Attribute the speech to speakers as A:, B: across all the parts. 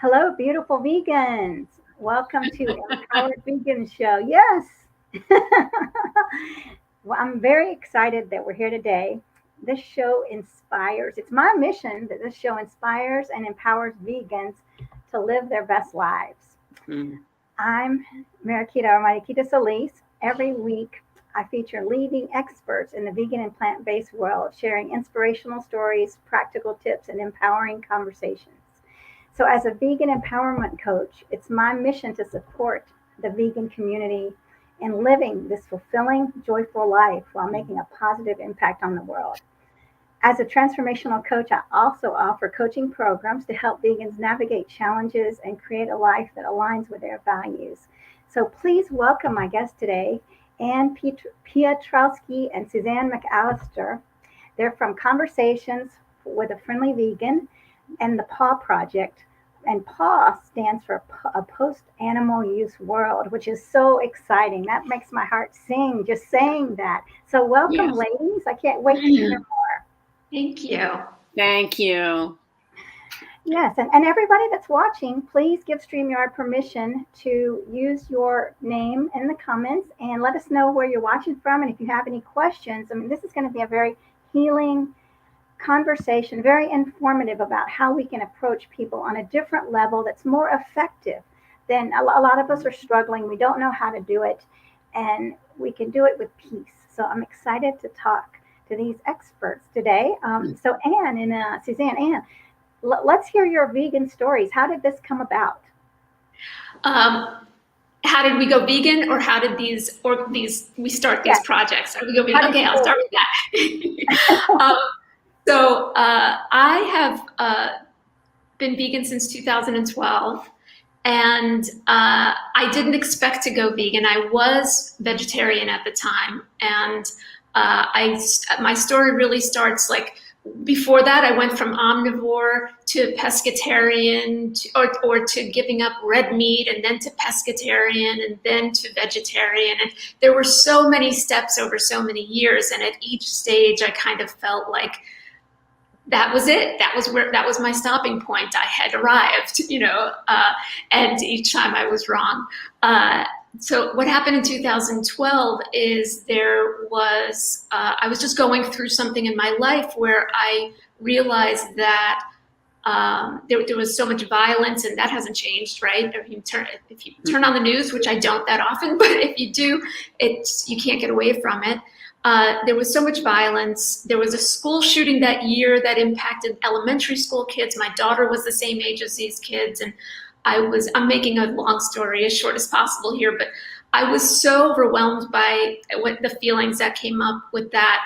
A: Hello, beautiful vegans. Welcome to Empowered Vegan Show. Yes. Well, I'm very excited that we're here today. This show inspires, it's my mission that this show inspires and empowers vegans to live their best lives.
B: Mm.
A: I'm Mariquita Solis. Every week, I feature leading experts in the vegan and plant based world, sharing inspirational stories, practical tips, and empowering conversations. So, as a vegan empowerment coach, it's my mission to support the vegan community in living this fulfilling, joyful life while making a positive impact on the world. As a transformational coach, I also offer coaching programs to help vegans navigate challenges and create a life that aligns with their values. So, please welcome my guest today, Anne Piotrowski and Suzanne McAllister. They're from Conversations with a Friendly Vegan and the PAW Project. And PAW stands for a Post Animal Use World, which is so exciting. That makes my heart sing just saying that. So, welcome,
B: Yes.
A: ladies. I can't wait to hear more.
C: Thank you.
B: Thank you.
A: Yes, and everybody that's watching, please give StreamYard permission to use your name in the comments and let us know where you're watching from. And if you have any questions, I mean, this is going to be a very healing conversation, very informative about how we can approach people on a different level that's more effective than a lot of us are struggling. We don't know how to do it, and we can do it with peace. So I'm excited to talk to these experts today. So Anne and Suzanne, let's hear your vegan stories. How did this come about?
C: How did we go vegan, or how did we start these projects? How did we go vegan? Okay, I'll start with that. So I have been vegan since 2012, and I didn't expect to go vegan. I was vegetarian at the time, and my story really starts like before that. I went from omnivore to pescatarian, or to giving up red meat, and then to pescatarian, and then to vegetarian. And there were so many steps over so many years, and at each stage I kind of felt like that was it. That was my stopping point. I had arrived, and each time I was wrong. So what happened in 2012 is I was just going through something in my life where I realized that there was so much violence, and that hasn't changed, right? If you turn on the news, which I don't that often, but if you do, you can't get away from it. There was so much violence. There was a school shooting that year that impacted elementary school kids. My daughter was the same age as these kids, and I'm making a long story as short as possible here, but I was so overwhelmed by the feelings that came up with that,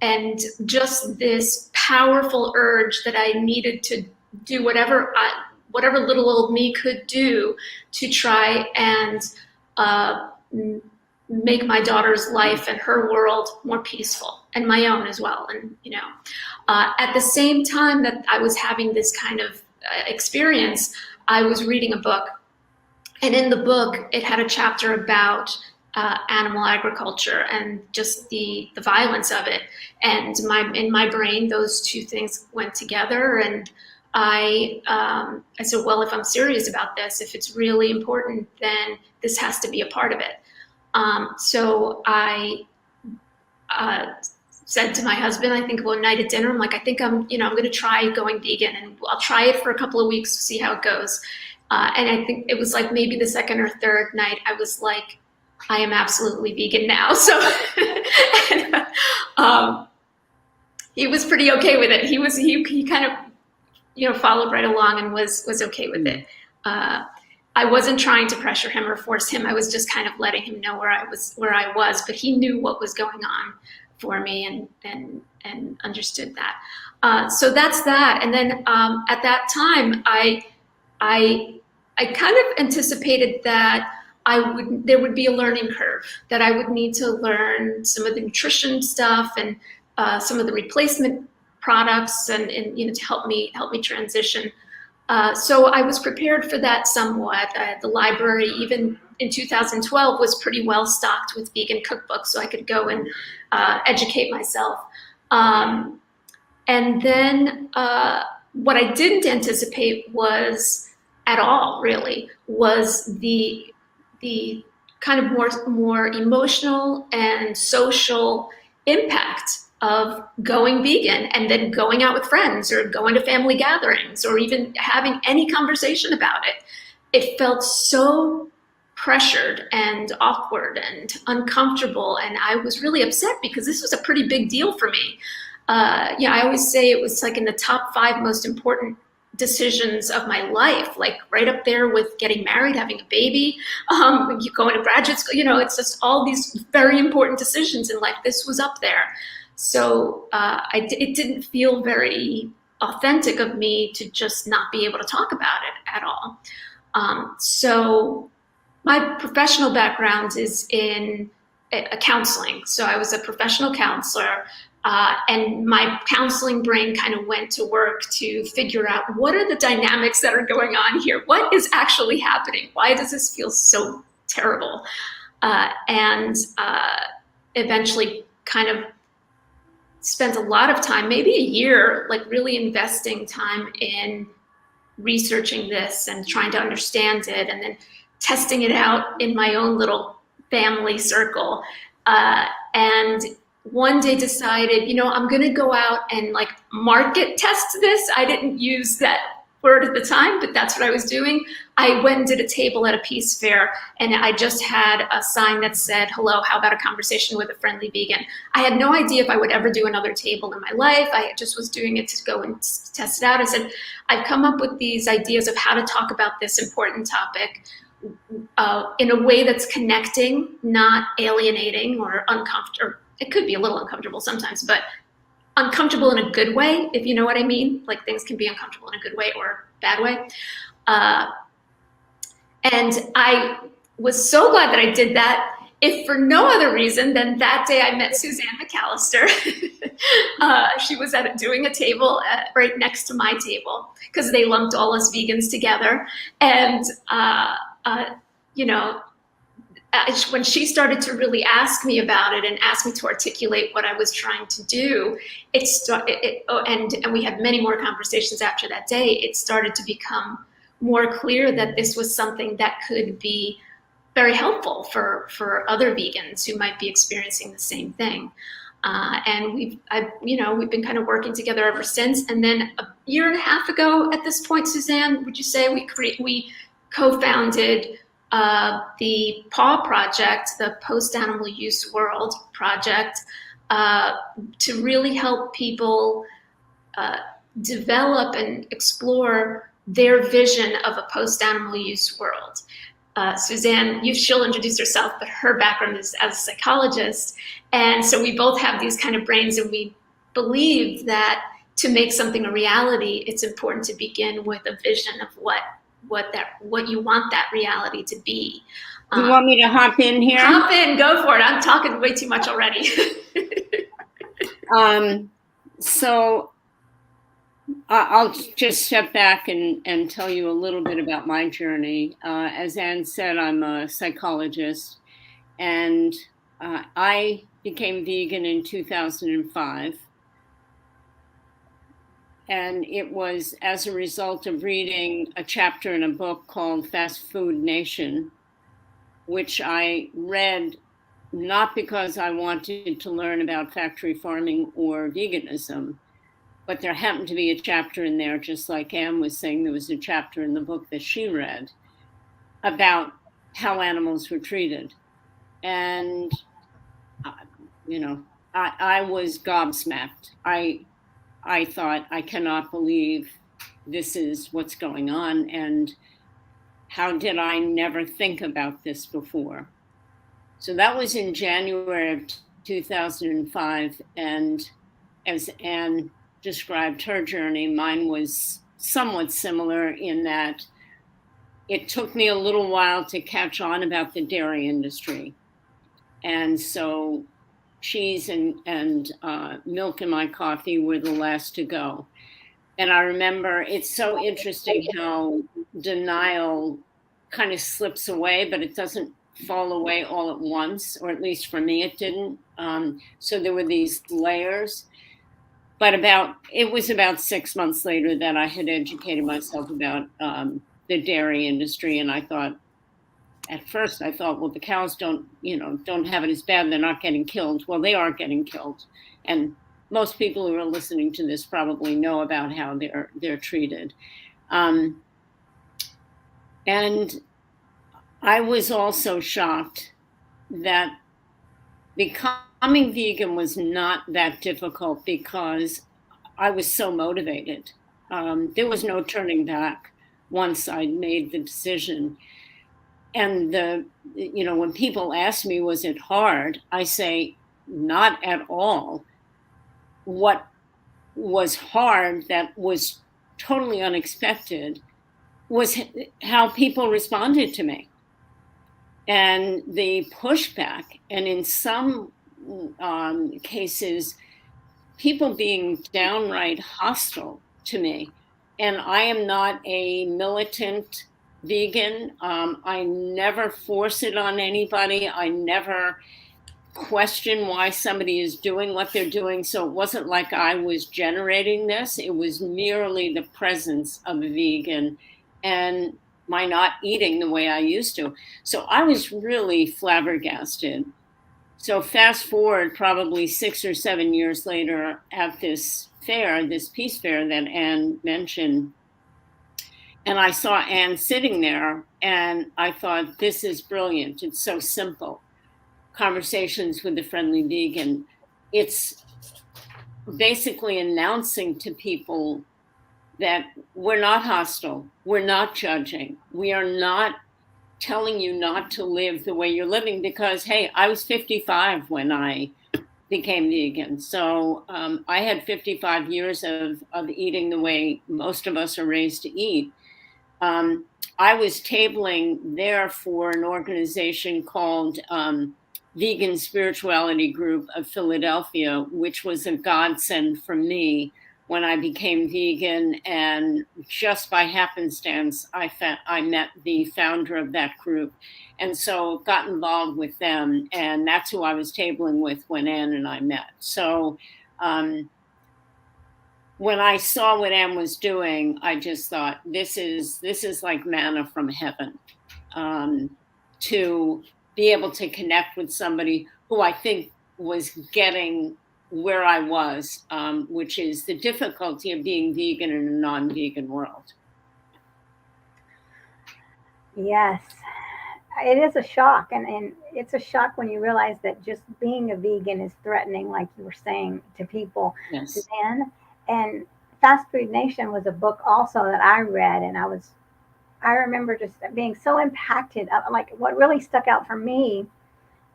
C: and just this powerful urge that I needed to do whatever little old me could do to try and make my daughter's life and her world more peaceful, and my own as well. And at the same time that I was having this kind of experience, I was reading a book, and in the book it had a chapter about animal agriculture and just the violence of it. And in my brain, those two things went together, and I said, well, if I'm serious about this, if it's really important, then this has to be a part of it. So I said to my husband, I think one night at dinner, I'm like, I think I'm going to try going vegan, and I'll try it for a couple of weeks to see how it goes. And I think it was like maybe the second or third night, I was like, I am absolutely vegan now. So and, he was pretty okay with it. He kind of, followed right along and was okay with it. I wasn't trying to pressure him or force him. I was just kind of letting him know where I was, but he knew what was going on for me and understood that. So that's that. And then at that time, I kind of anticipated that there would be a learning curve, that I would need to learn some of the nutrition stuff and some of the replacement products and to help me transition. So I was prepared for that somewhat. The library, even in 2012, was pretty well stocked with vegan cookbooks, so I could go and educate myself. And then what I didn't anticipate was at all really was the kind of more emotional and social impact of going vegan and then going out with friends or going to family gatherings or even having any conversation about it. It felt so pressured and awkward and uncomfortable, and I was really upset because this was a pretty big deal for me. I always say it was like in the top 5 most important decisions of my life, like right up there with getting married, having a baby, you going to graduate school. It's just all these very important decisions in life. This was up there. So it didn't feel very authentic of me to just not be able to talk about it at all. So my professional background is in counseling. So I was a professional counselor, and my counseling brain kind of went to work to figure out what are the dynamics that are going on here? What is actually happening? Why does this feel so terrible? And eventually kind of spent a lot of time, maybe a year, like really investing time in researching this and trying to understand it, and then testing it out in my own little family circle. And one day decided, I'm going to go out and like market test this. I didn't use that word at the time, but that's what I was doing. I went and did a table at a peace fair, and I just had a sign that said, "Hello, how about a conversation with a friendly vegan?" I had no idea if I would ever do another table in my life. I just was doing it to go and test it out. I said, I've come up with these ideas of how to talk about this important topic in a way that's connecting, not alienating or uncomfortable. It could be a little uncomfortable sometimes, but uncomfortable in a good way, if you know what I mean. Like things can be uncomfortable in a good way or bad way. And I was so glad that I did that, if for no other reason than that day I met Suzanne McAllister. She was doing a table right next to my table because they lumped all us vegans together. And, when she started to really ask me about it and ask me to articulate what I was trying to do, and we had many more conversations after that day, it started to become more clear that this was something that could be very helpful for other vegans who might be experiencing the same thing. And we've been kind of working together ever since. And then a year and a half ago at this point, Suzanne, would you say we co-founded the PAUW project, the Post-Animal Use World project, to really help people develop and explore their vision of a post-animal use world. Suzanne, she'll introduce herself, but her background is as a psychologist. And so we both have these kind of brains, and we believe that to make something a reality, it's important to begin with a vision of what you want that reality to be.
B: You want me to hop in here?
C: Hop in, go for it. I'm talking way too much already.
B: So I'll just step back and tell you a little bit about my journey. As Anne said, I'm a psychologist, and I became vegan in 2005. And it was as a result of reading a chapter in a book called Fast Food Nation, which I read not because I wanted to learn about factory farming or veganism, but there happened to be a chapter in there, just like Anne was saying, there was a chapter in the book that she read about how animals were treated. And, I was gobsmacked. I thought, I cannot believe this is what's going on, and how did I never think about this before? So that was in January of 2005, and as Anne described her journey, mine was somewhat similar in that it took me a little while to catch on about the dairy industry. And so cheese and milk in my coffee were the last to go. And I remember it's so interesting how denial kind of slips away, but it doesn't fall away all at once, or at least for me, it didn't. So there were these layers. but it was about 6 months later that I had educated myself about the dairy industry, and at first I thought, well, the cows don't have it as bad. They're not getting killed. Well, they are getting killed, and most people who are listening to this probably know about how they're treated. And I was also shocked that becoming vegan was not that difficult because I was so motivated. There was no turning back once I made the decision. And when people ask me, was it hard? I say, not at all. What was hard, that was totally unexpected, was how people responded to me and the pushback. And in some cases, people being downright hostile to me. And I am not a militant vegan. I never force it on anybody. I never question why somebody is doing what they're doing. So it wasn't like I was generating this. It was merely the presence of a vegan and my not eating the way I used to. So I was really flabbergasted. So fast forward probably 6 or 7 years later at this fair, this peace fair that Anne mentioned, and I saw Anne sitting there, and I thought, this is brilliant. It's so simple. Conversations with a Friendly Vegan. It's basically announcing to people that we're not hostile. We're not judging. We are not telling you not to live the way you're living because, hey, I was 55 when I became vegan. So I had 55 years of eating the way most of us are raised to eat. I was tabling there for an organization called Vegan Spirituality Group of Philadelphia, which was a godsend for me when I became vegan. And just by happenstance, I met the founder of that group. And so got involved with them. And that's who I was tabling with when Anne and I met. So when I saw what Anne was doing, I just thought, this is like manna from heaven, to be able to connect with somebody who I think was getting where I was, which is the difficulty of being vegan in a non-vegan world.
A: Yes, it is a shock. And it's a shock when you realize that just being a vegan is threatening, like you were saying, to people.
B: Yes.
A: Suzanne, and Fast Food Nation was a book also that I read, and I remember just being so impacted. Like, what really stuck out for me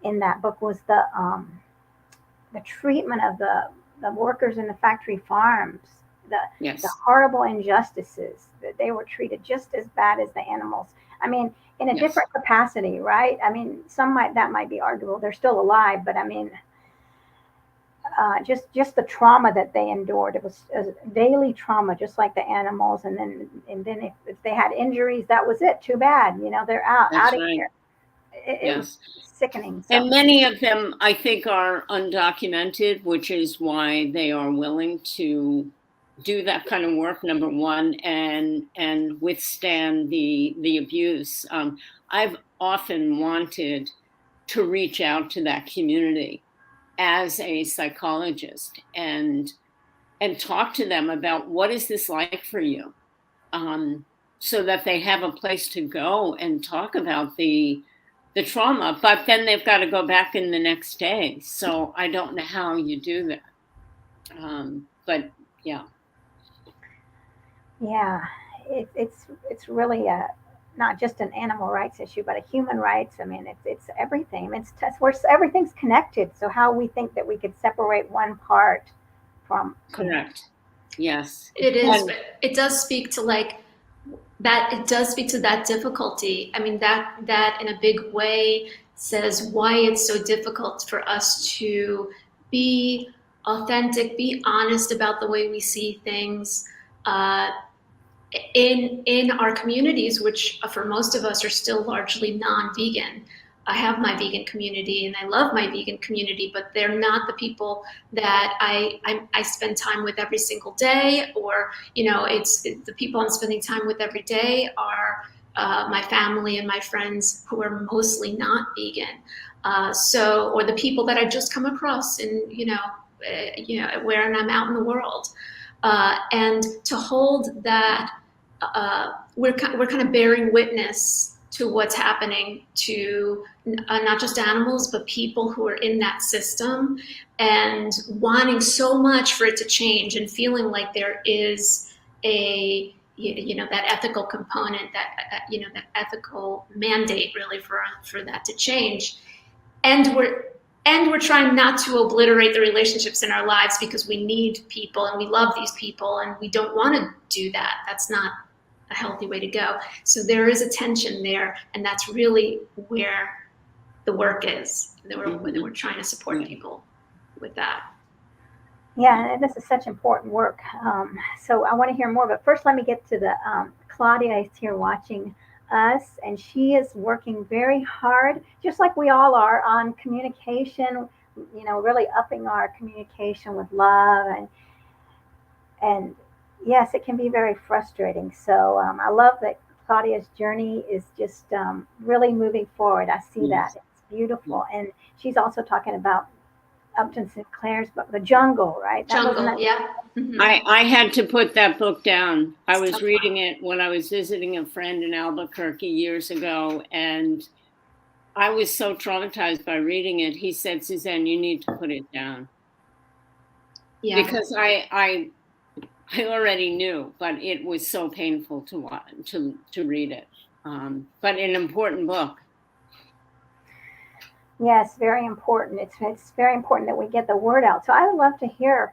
A: in that book was the treatment of the workers in the factory farms,
B: Yes.
A: the horrible injustices, that they were treated just as bad as the animals. I mean, in a
B: Yes.
A: different capacity, right? I mean, that might be arguable. They're still alive, but I mean, just the trauma that they endured. It was a daily trauma, just like the animals. And then if they had injuries, that was it. Too bad. They're out
B: That's
A: of
B: right.
A: here. It was sickening. So.
B: And many of them, I think, are undocumented, which is why they are willing to do that kind of work, number one, and withstand the abuse. I've often wanted to reach out to that community as a psychologist and talk to them about, what is this like for you, so that they have a place to go and talk about the trauma. But then they've got to go back in the next day. So I don't know how you do that. But yeah.
A: Yeah, it's really not just an animal rights issue, but a human rights. I mean, it's everything. It's where everything's connected. So how we think that we could separate one part from.
B: Correct. Yes.
C: It is. It does speak to that. It does speak to that difficulty. I mean, that in a big way says why it's so difficult for us to be authentic, be honest about the way we see things. In our communities, which for most of us are still largely non-vegan, I have my vegan community and I love my vegan community, but they're not the people that I spend time with every single day, or, it's the people I'm spending time with every day are my family and my friends who are mostly not vegan. Or the people that I just come across in, where I'm out in the world. And to hold that, we're kind of bearing witness to what's happening to not just animals, but people who are in that system, and wanting so much for it to change, and feeling like there is that ethical component, that ethical mandate really for that to change. And we're trying not to obliterate the relationships in our lives, because we need people and we love these people and we don't want to do that. That's not a healthy way to go. So there is a tension there, and that's really where the work is. We're trying to support people with that.
A: Yeah, this is such important work. So I want to hear more, but first let me get to the Claudia is here watching us, and she is working very hard, just like we all are, on communication, really upping our communication with love, and yes, it can be very frustrating. So I love that Claudia's journey is just really moving forward. I see that. It's beautiful. And she's also talking about Upton Sinclair's book, The Jungle, right?
C: Jungle, yeah. Mm-hmm.
B: I had to put that book down. I was reading it when I was visiting a friend in Albuquerque years ago, and I was so traumatized by reading it. He said, "Suzanne, you need to put it down." Yeah. Because I already knew, but it was so painful to read it. But an important book.
A: Yes, very important. It's very important that we get the word out. So I would love to hear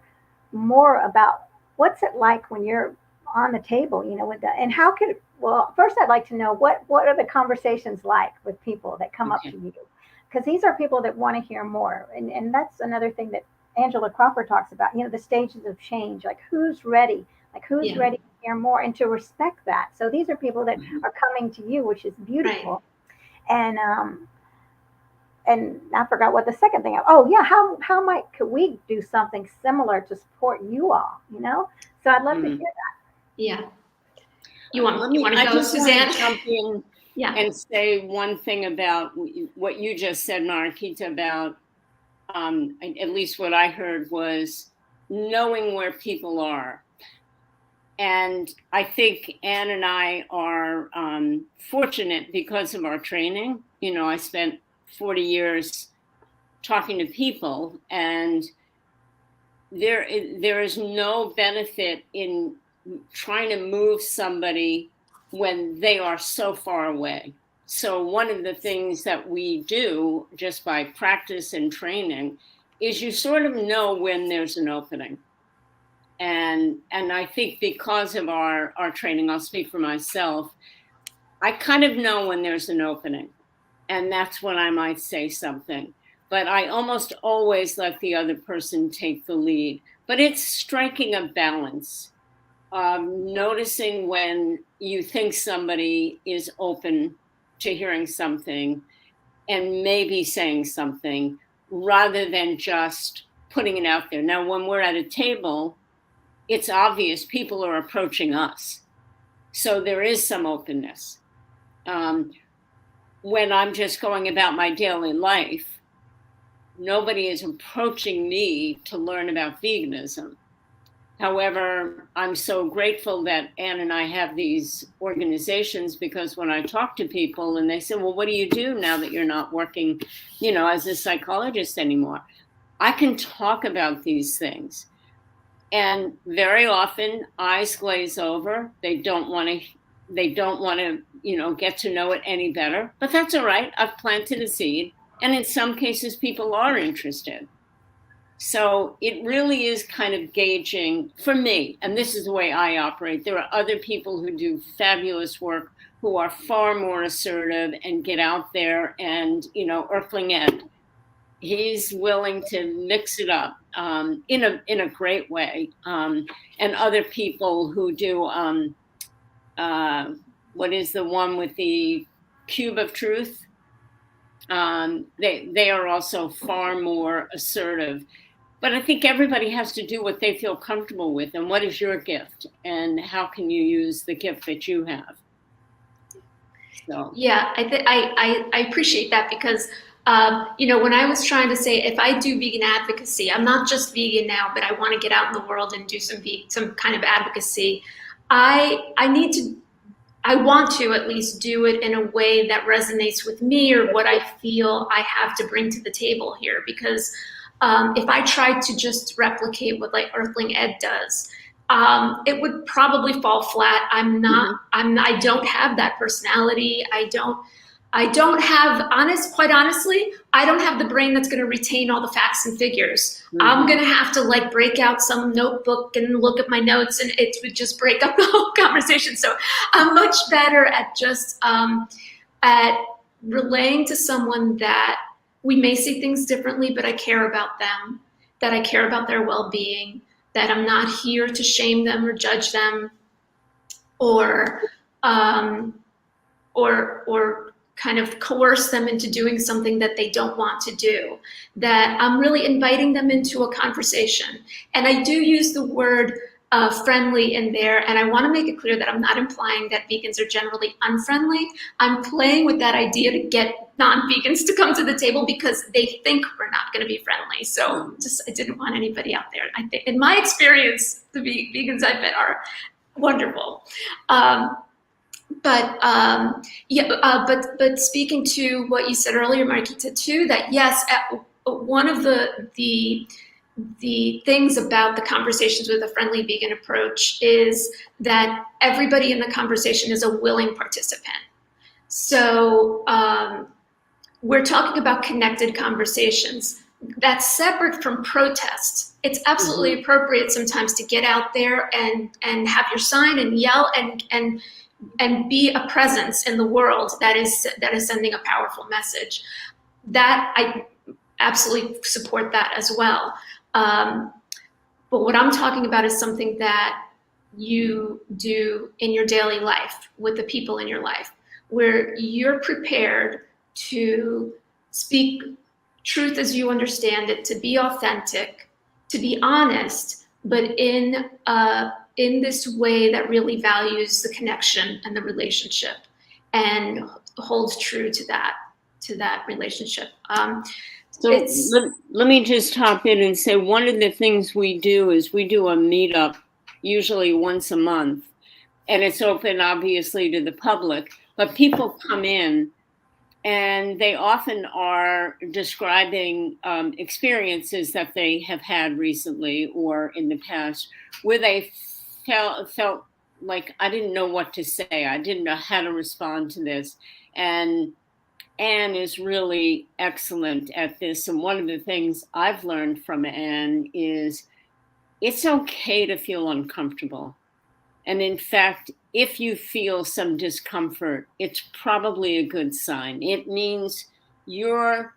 A: more about what's it like when you're on the table, with that, and how could, well, first I'd like to know what are the conversations like with people that come up to you, because these are people that want to hear more, and that's another thing that Angela Crawford talks about, the stages of change, like who's ready to hear more and to respect that. So these are people that are coming to you, which is beautiful. Right. And I forgot what the second thing. How could we do something similar to support you all? So I'd love to hear that.
C: Yeah. You want to go, Suzanne?
B: Jump in and say one thing about what you just said, Mariquita, about at least what I heard was knowing where people are. And I think Anne and I are fortunate because of our training. I spent 40 years talking to people, and there is no benefit in trying to move somebody when they are so far away. So one of the things that we do just by practice and training is you sort of know when there's an opening. And I think because of our training, I'll speak for myself, I kind of know when there's an opening. And that's when I might say something. But I almost always let the other person take the lead. But it's striking a balance, noticing when you think somebody is open to hearing something and maybe saying something rather than just putting it out there. Now, when we're at a table, it's obvious people are approaching us. So there is some openness. When I'm just going about my daily life, nobody is approaching me to learn about veganism. However, I'm so grateful that Anne and I have these organizations, because when I talk to people and they say, well, what do you do now that you're not working, as a psychologist anymore? I can talk about these things. And very often eyes glaze over. They don't want to, get to know it any better, but that's all right. I've planted a seed, and in some cases people are interested. So it really is kind of gauging for me, and this is the way I operate. There are other people who do fabulous work who are far more assertive and get out there, and, Earthling Ed, he's willing to mix it up in a great way. And other people who do, what is the one with the cube of truth? They are also far more assertive. But I think everybody has to do what they feel comfortable with. And what is your gift? And how can you use the gift that you have? So.
C: Yeah, I appreciate that because, when I was trying to say, if I do vegan advocacy, I'm not just vegan now, but I want to get out in the world and do some kind of advocacy. I want to at least do it in a way that resonates with me or what I feel I have to bring to the table here. Because if I tried to just replicate what like Earthling Ed does, it would probably fall flat. I don't have that personality. Quite honestly, I don't have the brain that's going to retain all the facts and figures. I'm going to have to like break out some notebook and look at my notes, and it would just break up the whole conversation. So I'm much better at just at relaying to someone that we may see things differently, but I care about them, that I care about their well-being, that I'm not here to shame them or judge them or kind of coerce them into doing something that they don't want to do, that I'm really inviting them into a conversation. And I do use the word friendly in there, and I want to make it clear that I'm not implying that vegans are generally unfriendly. I'm playing with that idea to get non-vegans to come to the table because they think we're not going to be friendly. So I didn't want anybody out there. I think, in my experience, the vegans I've met are wonderful. But speaking to what you said earlier, Mariquita, too, that yes, one of the things about the conversations with a friendly vegan approach is that everybody in the conversation is a willing participant. So we're talking about connected conversations. That's separate from protest. It's absolutely appropriate sometimes to get out there and have your sign and yell and be a presence in the world that is sending a powerful message. That I absolutely support that as well. But what I'm talking about is something that you do in your daily life with the people in your life, where you're prepared to speak truth as you understand it, to be authentic, to be honest, but in this way that really values the connection and the relationship and holds true to that relationship.
B: So let me just hop in and say one of the things we do is we do a meetup usually once a month, and it's open obviously to the public, but people come in and they often are describing experiences that they have had recently or in the past where they felt like I didn't know what to say. I didn't know how to respond to this. And Anne is really excellent at this. And one of the things I've learned from Anne is it's okay to feel uncomfortable. And in fact, if you feel some discomfort, it's probably a good sign. It means you're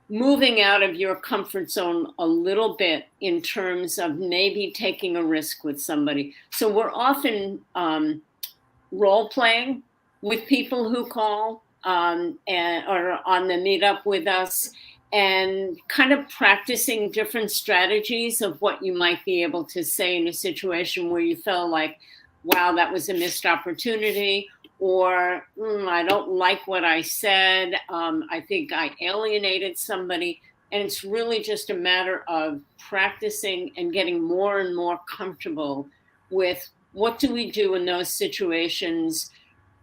B: moving out of your comfort zone a little bit in terms of maybe taking a risk with somebody. So we're often role playing with people who call or on the meetup with us, and kind of practicing different strategies of what you might be able to say in a situation where you felt like, wow, that was a missed opportunity, or I don't like what I said. I think I alienated somebody. And it's really just a matter of practicing and getting more and more comfortable with what do we do in those situations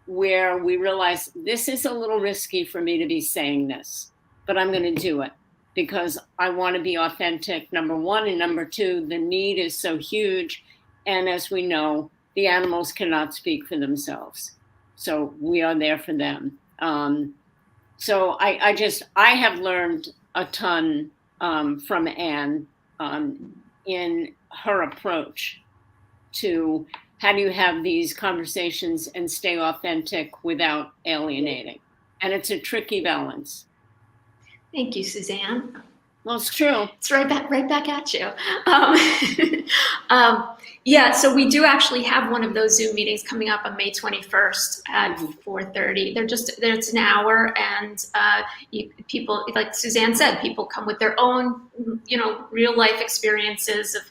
B: where we realize this is a little risky for me to be saying this, but I'm going to do it because I want to be authentic, number one. And number two, the need is so huge. And as we know, the animals cannot speak for themselves. So we are there for them. So I have learned a ton from Anne in her approach to how do you have these conversations and stay authentic without alienating? And it's a tricky balance.
C: Thank you, Suzanne.
B: Well, it's true.
C: It's right back at you. Yeah, so we do actually have one of those Zoom meetings coming up on May 21st at 4:30. It's an hour, and people, like Suzanne said, people come with their own, real life experiences of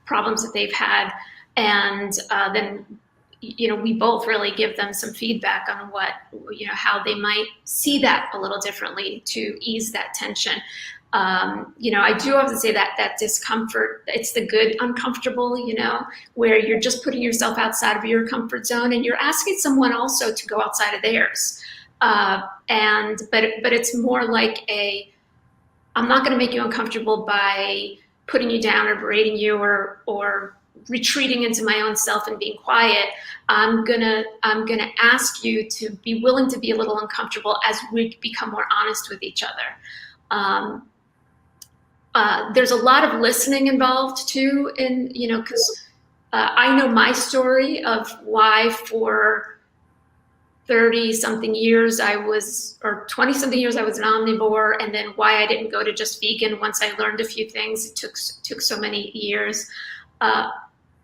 C: problems that they've had, and then we both really give them some feedback on what, how they might see that a little differently to ease that tension. I do have to say that discomfort, it's the good uncomfortable, where you're just putting yourself outside of your comfort zone and you're asking someone also to go outside of theirs. But it's more like I'm not going to make you uncomfortable by putting you down or berating you or retreating into my own self and being quiet. I'm gonna ask you to be willing to be a little uncomfortable as we become more honest with each other. There's a lot of listening involved too, because I know my story of why for 30-something years or 20-something years I was an omnivore, and then why I didn't go to just vegan once I learned a few things. It took so many years.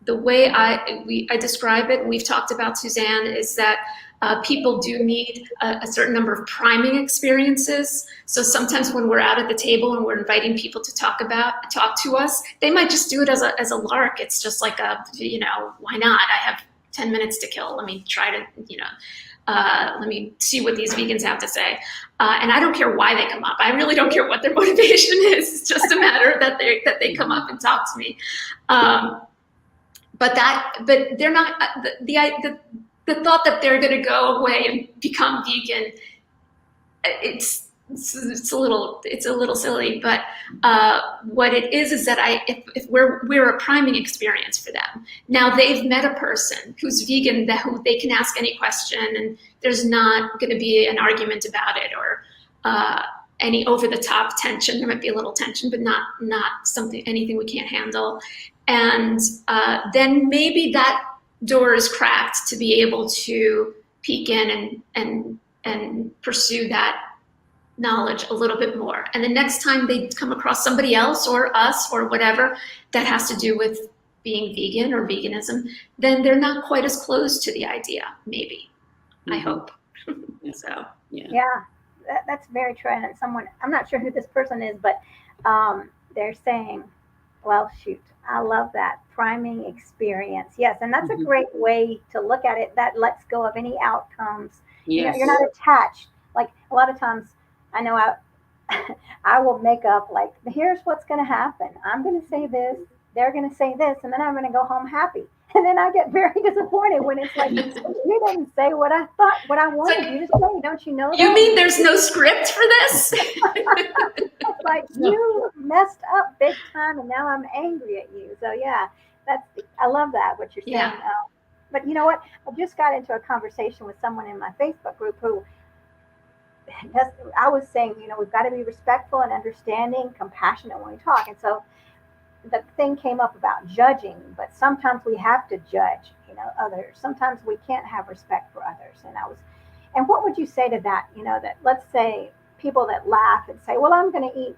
C: The way I describe it, and we've talked about, Suzanne, is that people do need a certain number of priming experiences. So sometimes when we're out at the table and we're inviting people to talk to us, they might just do it as a lark. It's just like why not? I have 10 minutes to kill. Let me try to, let me see what these vegans have to say. And I don't care why they come up. I really don't care what their motivation is. It's just a matter that they come up and talk to me. But they're not the thought that they're going to go away and become vegan. It's a little silly. But what it is that if we're a priming experience for them. Now they've met a person who's vegan who they can ask any question, and there's not going to be an argument about it or any over the top tension. There might be a little tension, but not anything we can't handle. And then maybe that door is cracked to be able to peek in and pursue that knowledge a little bit more. And the next time they come across somebody else or us or whatever that has to do with being vegan or veganism, then they're not quite as close to the idea, maybe. I hope. So
A: yeah, that's very true. And I'm not sure who this person is, but they're saying, well, shoot, I love that priming experience. Yes, and that's a great way to look at it. That lets go of any outcomes.
B: Yes.
A: You're not attached. Like a lot of times, I know I will make up like, here's what's going to happen. I'm going to say this, they're going to say this, and then I'm going to go home happy. And then I get very disappointed when it's like, you didn't say what I thought, what I wanted you to say. Don't you know that?
C: You mean there's no script for this?
A: It's like, you messed up big time, and now I'm angry at you. So yeah, I love that, what you're saying.
C: Yeah.
A: But you know what? I just got into a conversation with someone in my Facebook group who I was saying, we've got to be respectful and understanding, compassionate when we talk. And so the thing came up about judging, but sometimes we have to judge, others. Sometimes we can't have respect for others. And what would you say to that? That let's say people that laugh and say, well, I'm going to eat,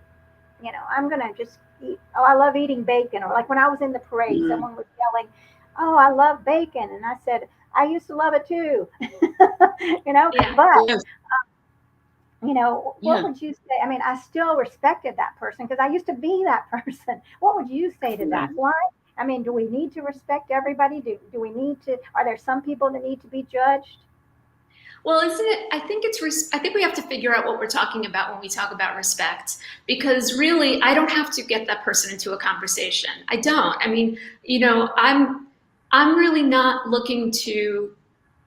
A: I'm going to just eat. Oh, I love eating bacon. Or like when I was in the parade, someone was yelling, oh, I love bacon. And I said, I used to love it too. But what would you say? I mean, I still respected that person because I used to be that person. What would you say to that? Why? I mean, do we need to respect everybody? Do we need to? Are there some people that need to be judged?
C: Well, isn't it? I think we have to figure out what we're talking about when we talk about respect, because really, I don't have to get that person into a conversation. I don't. I mean, I'm really not looking to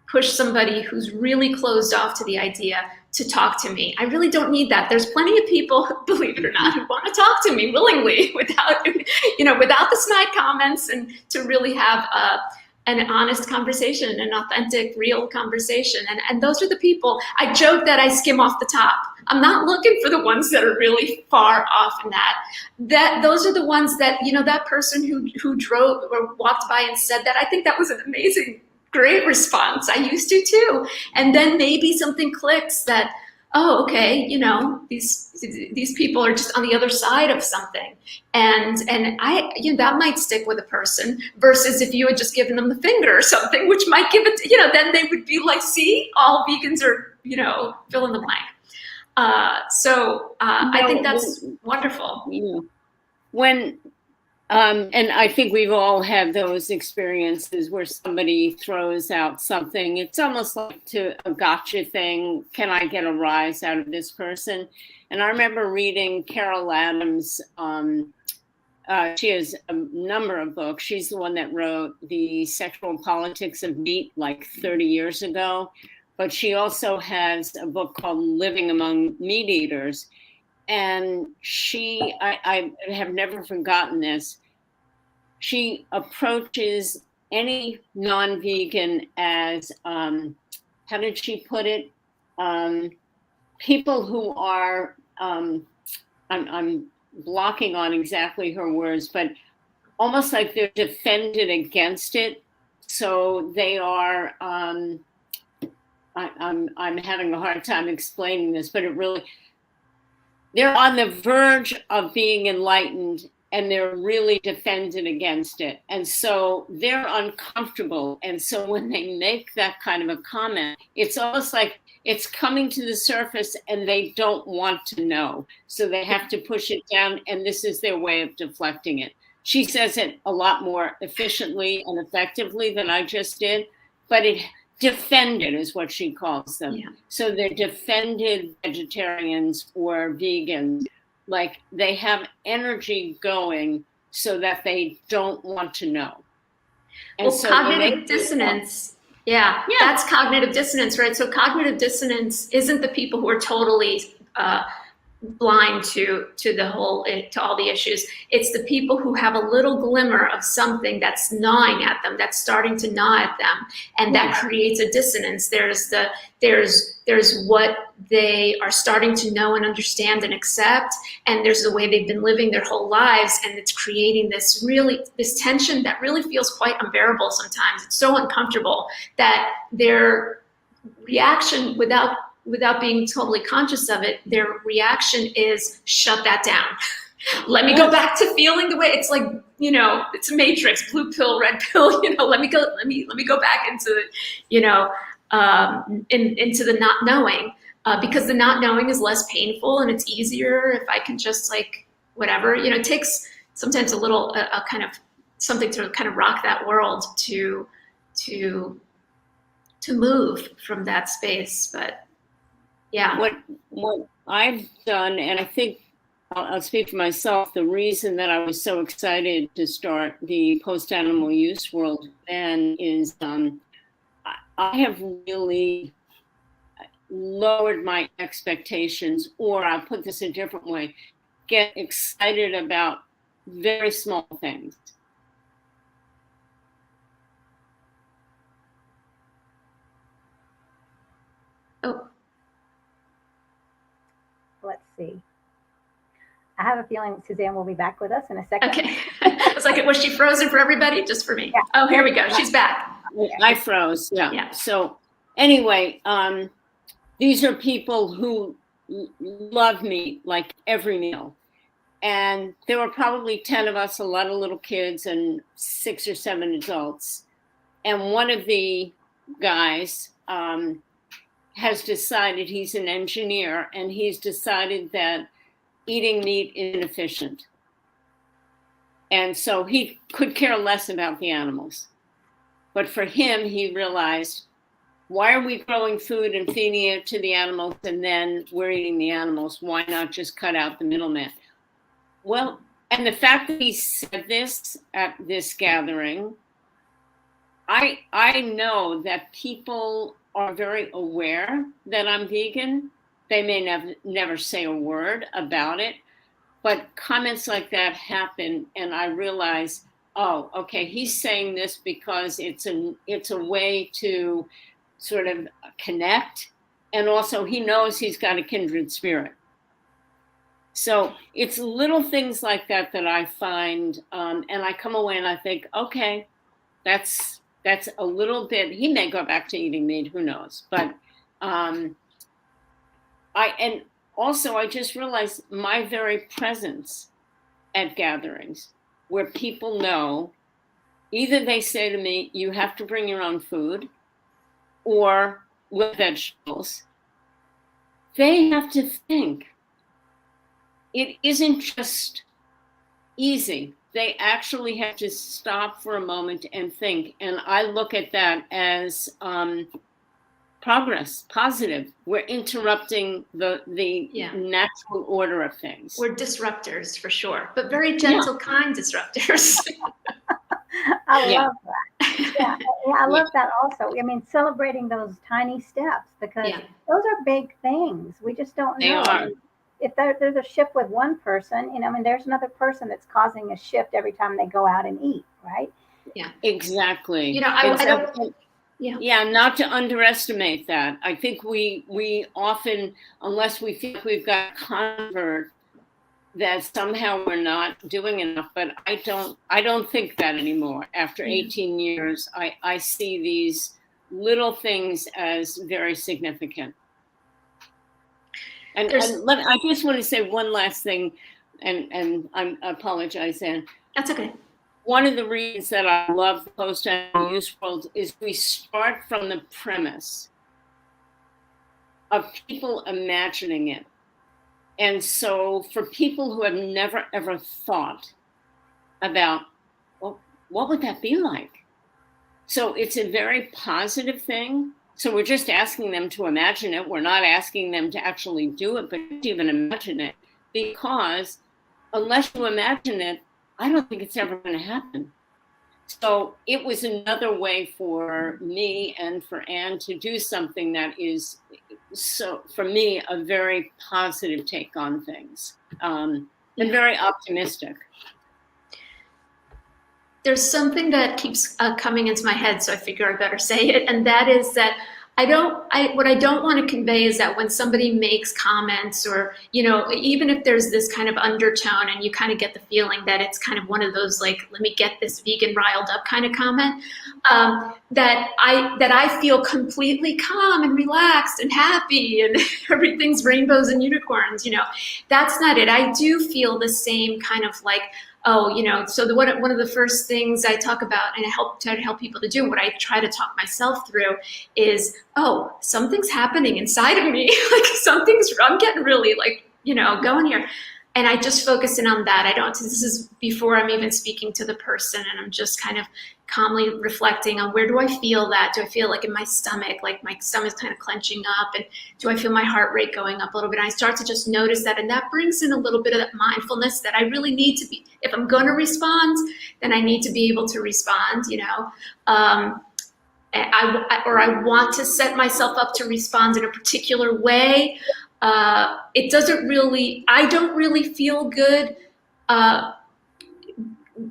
C: push somebody who's really closed off to the idea to talk to me. I really don't need that. There's plenty of people, believe it or not, who want to talk to me willingly without the snide comments, and to really have an honest conversation, an authentic, real conversation. And those are the people. I joke that I skim off the top. I'm not looking for the ones that are really far off in that. Those are the ones that, that person who drove or walked by and said that, I think that was an amazing, great response. I used to too. And then maybe something clicks that, oh, okay, you know, these people are just on the other side of something, and I, you know, that might stick with a person versus if you had just given them the finger or something, which might give it, you know, then they would be like, see, all vegans are, you know, fill in the blank. I think that's wonderful.
B: Yeah. When and I think we've all had those experiences where somebody throws out something. It's almost like a gotcha thing. Can I get a rise out of this person? And I remember reading Carol Adams. She has a number of books. She's the one that wrote The Sexual Politics of Meat like 30 years ago. But she also has a book called Living Among Meat Eaters. And I have never forgotten this. She approaches any non-vegan as, how did she put it? People who are, I'm blocking on exactly her words, but almost like they're defended against it. So they are, I'm having a hard time explaining this, but they're on the verge of being enlightened and they're really defended against it. And so they're uncomfortable. And so when they make that kind of a comment, it's almost like it's coming to the surface and they don't want to know. So they have to push it down, and this is their way of deflecting it. She says it a lot more efficiently and effectively than I just did, but defended is what she calls them. Yeah. So they're defended vegetarians or vegans, like they have energy going so that they don't want to know. And
C: well,
B: so
C: cognitive dissonance. Yeah, that's cognitive dissonance, right? So cognitive dissonance isn't the people who are totally blind to all the issues. It's the people who have a little glimmer of something that's gnawing at them, that's starting to gnaw at them, and that creates a dissonance. There's what they are starting to know and understand and accept, and there's the way they've been living their whole lives, and it's creating this tension that really feels quite unbearable sometimes. It's so uncomfortable that their reaction without being totally conscious of it, their reaction is shut that down. Let me go back to feeling the way it's like, you know, it's a matrix, blue pill, red pill, you know, let me go back into, you know, into the not knowing, because the not knowing is less painful and it's easier if I can just like, whatever, you know, it takes sometimes a little, a kind of something to kind of rock that world to move from that space. But yeah.
B: What I've done, and I think I'll speak for myself, the reason that I was so excited to start the post-animal use world then is I have really lowered my expectations, or I'll put this a different way, get excited about very small things.
C: Oh.
A: Let's see. I have a feeling Suzanne will be back with us in a second.
C: Okay. I was like, was she frozen for everybody? Just for me? Yeah. Oh, here we go. She's back.
B: I froze. Yeah. So anyway, these are people who love meat like every meal. And there were probably 10 of us, a lot of little kids and 6 or 7 adults. And one of the guys has decided, he's an engineer, and he's decided that eating meat is inefficient. And so he could care less about the animals. But for him, he realized, why are we growing food and feeding it to the animals and then we're eating the animals? Why not just cut out the middleman? Well, and the fact that he said this at this gathering, I know that people are very aware that I'm vegan. They may never say a word about it, but comments like that happen, and I realize, oh, okay, he's saying this because it's a way to sort of connect, and also he knows he's got a kindred spirit. So it's little things like that that I find, and I come away and I think, okay, that's a little bit. He may go back to eating meat, who knows? But I And also I just realized my very presence at gatherings where people know, either they say to me, you have to bring your own food, or with vegetables, they have to think. It isn't just easy. They actually have to stop for a moment and think. And I look at that as progress, positive. We're interrupting the natural order of things.
C: We're disruptors for sure, but very gentle, kind disruptors.
A: I love that. Yeah, I love that also. I mean, celebrating those tiny steps, because those are big things. We just don't know.
B: They are.
A: If there's a shift with one person, I mean, there's another person that's causing a shift every time they go out and eat, right?
C: Yeah,
B: exactly.
C: I don't.
B: Yeah, not to underestimate that. I think we often, unless we feel we've got a convert, that somehow we're not doing enough. But I don't think that anymore. After 18 years, I see these little things as very significant. And I just want to say one last thing, and I apologize, Anne.
C: That's okay.
B: One of the reasons that I love the post-animal use world is we start from the premise of people imagining it. And so for people who have never, ever thought about, well, what would that be like? So it's a very positive thing. So we're just asking them to imagine it. We're not asking them to actually do it, but even imagine it. Because unless you imagine it, I don't think it's ever going to happen. So it was another way for me and for Anne to do something that is, so for me, a very positive take on things, and very optimistic.
C: There's something that keeps coming into my head, so I figure I better say it, and that is that what I don't want to convey is that when somebody makes comments, or, even if there's this kind of undertone and you kind of get the feeling that it's kind of one of those, like, let me get this vegan riled up kind of comment, that I feel completely calm and relaxed and happy and everything's rainbows and unicorns, that's not it. I do feel the same kind of like, so one of the first things I talk about and try to help people to do, what I try to talk myself through is, something's happening inside of me. Like I'm getting really going here. And I just focus in on that. This is before I'm even speaking to the person, and I'm just kind of calmly reflecting on, where do I feel that? Do I feel like in my stomach, like my stomach's kind of clenching up? And do I feel my heart rate going up a little bit? And I start to just notice that. And that brings in a little bit of that mindfulness that I really need to be, if I'm going to respond, then I need to be able to respond, I want to set myself up to respond in a particular way. I don't really feel good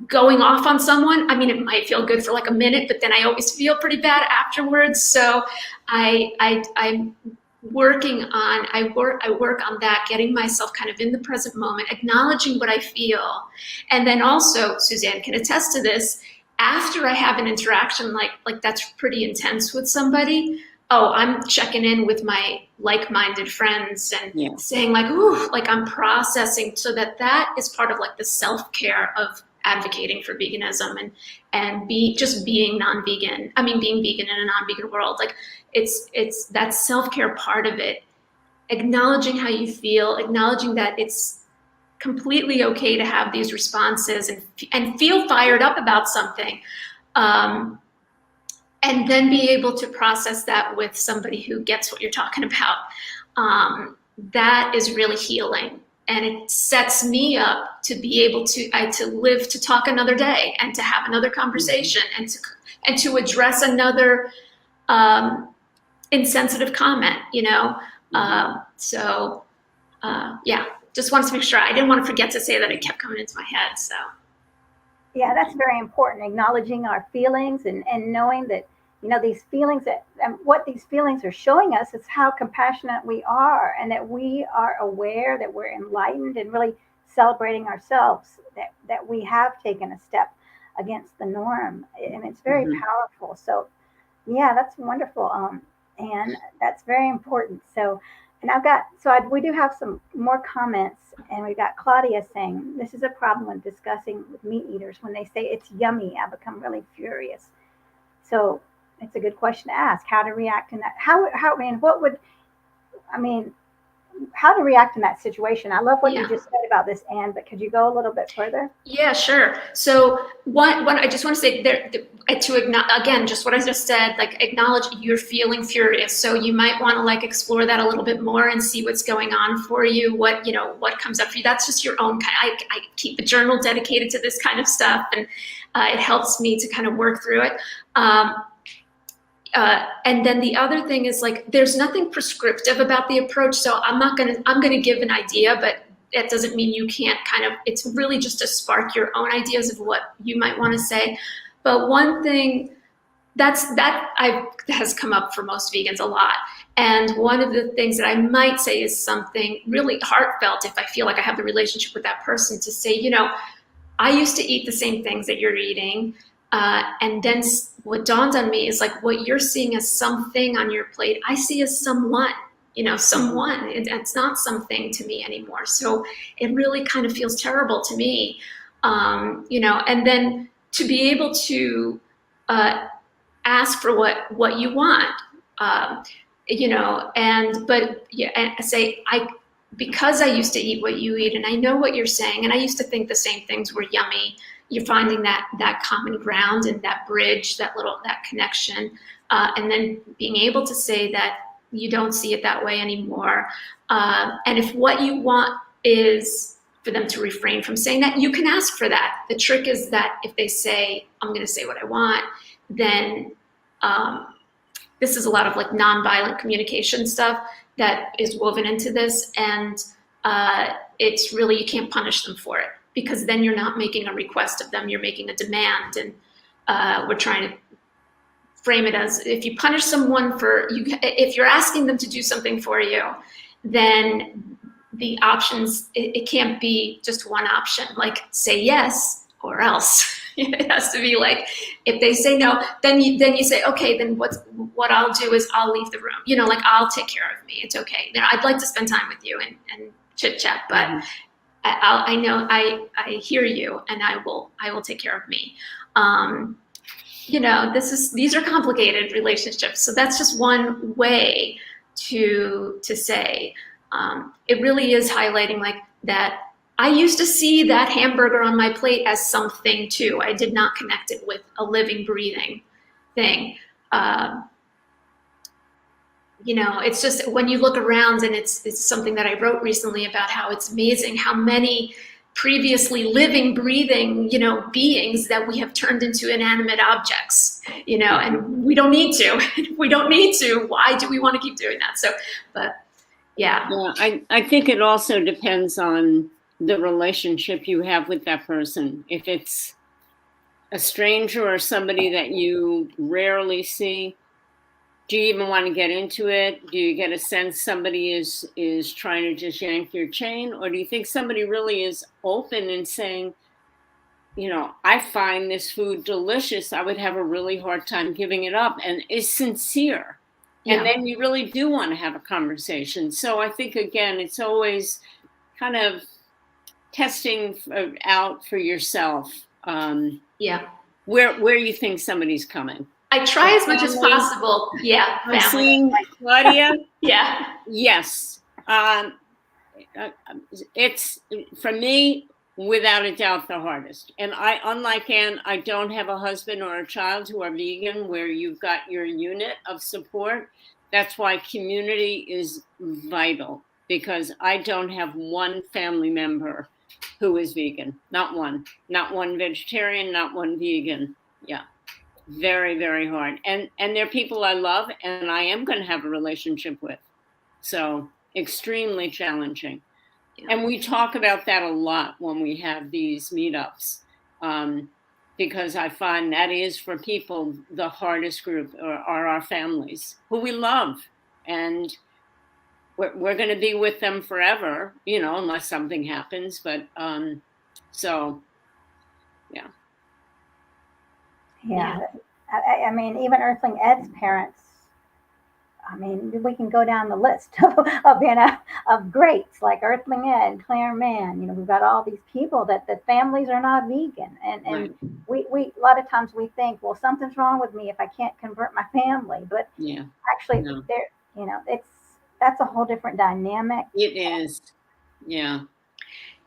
C: going off on someone. I mean, it might feel good for like a minute, but then I always feel pretty bad afterwards. So I'm working on, I work on that, getting myself kind of in the present moment, acknowledging what I feel. And then also, Suzanne can attest to this, after I have an interaction like that's pretty intense with somebody, I'm checking in with my like-minded friends and saying like, ooh, like I'm processing, so that is part of like the self-care of advocating for veganism and being non-vegan. I mean, being vegan in a non-vegan world. Like it's that self-care part of it, acknowledging how you feel, acknowledging that it's completely okay to have these responses and feel fired up about something. And then be able to process that with somebody who gets what you're talking about. That is really healing. And it sets me up to be able to live to talk another day and to have another conversation and to address another insensitive comment, just wanted to make sure. I didn't want to forget to say that. It kept coming into my head. So.
A: Yeah, that's very important. Acknowledging our feelings and knowing that, these feelings what these feelings are showing us is how compassionate we are, and that we are aware, that we're enlightened, and really celebrating ourselves, that we have taken a step against the norm. And it's very powerful. So yeah, that's wonderful. And that's very important. So And we do have some more comments, and we've got Claudia saying, this is a problem when discussing with meat eaters. When they say it's yummy, I become really furious. So it's a good question to ask, how to react in that. How to react in that situation. I love what you just said about this, Anne, but could you go a little bit further?
C: Yeah, sure. So one I just want to say there, again, just what I just said, like acknowledge you're feeling furious. So you might want to like explore that a little bit more and see what's going on for you, what comes up for you. That's just your own kind. I keep a journal dedicated to this kind of stuff, and it helps me to kind of work through it. And then the other thing is like, there's nothing prescriptive about the approach. So I'm going to give an idea, but it doesn't mean you can't it's really just to spark your own ideas of what you might want to say. But one thing has come up for most vegans a lot. And one of the things that I might say is something really heartfelt if I feel like I have the relationship with that person, to say, I used to eat the same things that you're eating. And then what dawned on me is like, what you're seeing as something on your plate, I see as someone, someone. It's not something to me anymore. So it really kind of feels terrible to me, and then to be able to ask for what you want, and say, because I used to eat what you eat, and I know what you're saying, and I used to think the same things were yummy. You're finding that common ground and that bridge, that connection, and then being able to say that you don't see it that way anymore. And if what you want is for them to refrain from saying that, you can ask for that. The trick is that if they say, I'm going to say what I want, then this is a lot of like nonviolent communication stuff that is woven into this. And it's really, you can't punish them for it, because then you're not making a request of them, you're making a demand. And we're trying to frame it as, if you punish someone if you're asking them to do something for you, then the options, it can't be just one option, like say yes or else. It has to be like, if they say no, then you say, okay, then what I'll do is I'll leave the room. Like, I'll take care of me. It's okay. I'd like to spend time with you and chit chat, but I know I hear you, and I will take care of me. These are complicated relationships, so that's just one way to say. It really is highlighting like that. I used to see that hamburger on my plate as something too. I did not connect it with a living, breathing thing. It's just when you look around, and it's something that I wrote recently about how it's amazing how many previously living, breathing, beings that we have turned into inanimate objects, and we don't need to. We don't need to. Why do we want to keep doing that? So, but yeah.
B: I think it also depends on the relationship you have with that person. If it's a stranger or somebody that you rarely see, do you even want to get into it? Do you get a sense somebody is trying to just yank your chain? Or do you think somebody really is open and saying, I find this food delicious, I would have a really hard time giving it up, and is sincere? Yeah. And then you really do want to have a conversation. So I think, again, it's always kind of testing out for yourself. Where you think somebody's coming.
C: I try as much as possible. Yeah.
B: I'm seeing Claudia.
C: Yeah.
B: Yes. It's, for me, without a doubt, the hardest. And unlike Anne, I don't have a husband or a child who are vegan, where you've got your unit of support. That's why community is vital, because I don't have one family member who is vegan. Not one vegetarian, not one vegan. Yeah. Very, very hard. And they're people I love and I am going to have a relationship with. So extremely challenging. Yeah. And we talk about that a lot when we have these meetups, because I find that is, for people, the hardest group are our families, who we love. And we're going to be with them forever, unless something happens. But so, yeah.
A: Yeah. I mean, even Earthling Ed's parents I mean, we can go down the list of greats like Earthling Ed and Claire Mann. We've got all these people that the families are not vegan, and
B: Right.
A: we a lot of times we think, well, something's wrong with me if I can't convert my family, but
B: Yeah.
A: actually,
B: No.
A: that's a whole different dynamic.
B: It is. Yeah.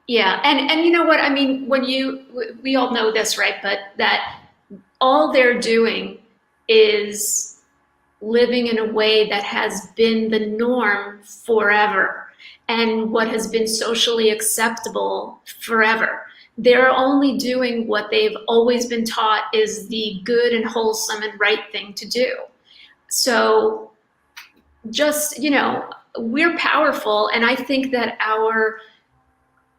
C: Yeah, and you know what I mean, we all know this, right? But that all they're doing is living in a way that has been the norm forever and what has been socially acceptable forever. They're only doing what they've always been taught is the good and wholesome and right thing to do. So just, we're powerful, and I think that our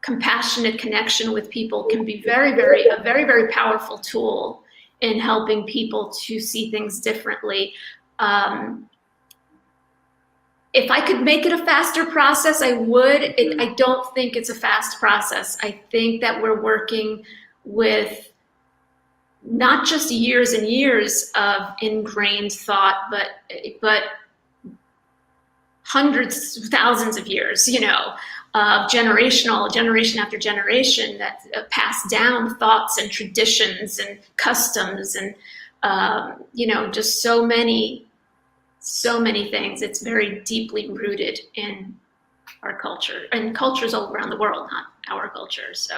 C: compassionate connection with people can be a very, very powerful tool in helping people to see things differently. If I could make it a faster process, I would. I don't think it's a fast process. I think that we're working with not just years and years of ingrained thought, but hundreds, thousands of years, of generation after generation that pass down thoughts and traditions and customs and, just so many things. It's very deeply rooted in our culture and cultures all around the world, not our culture. So,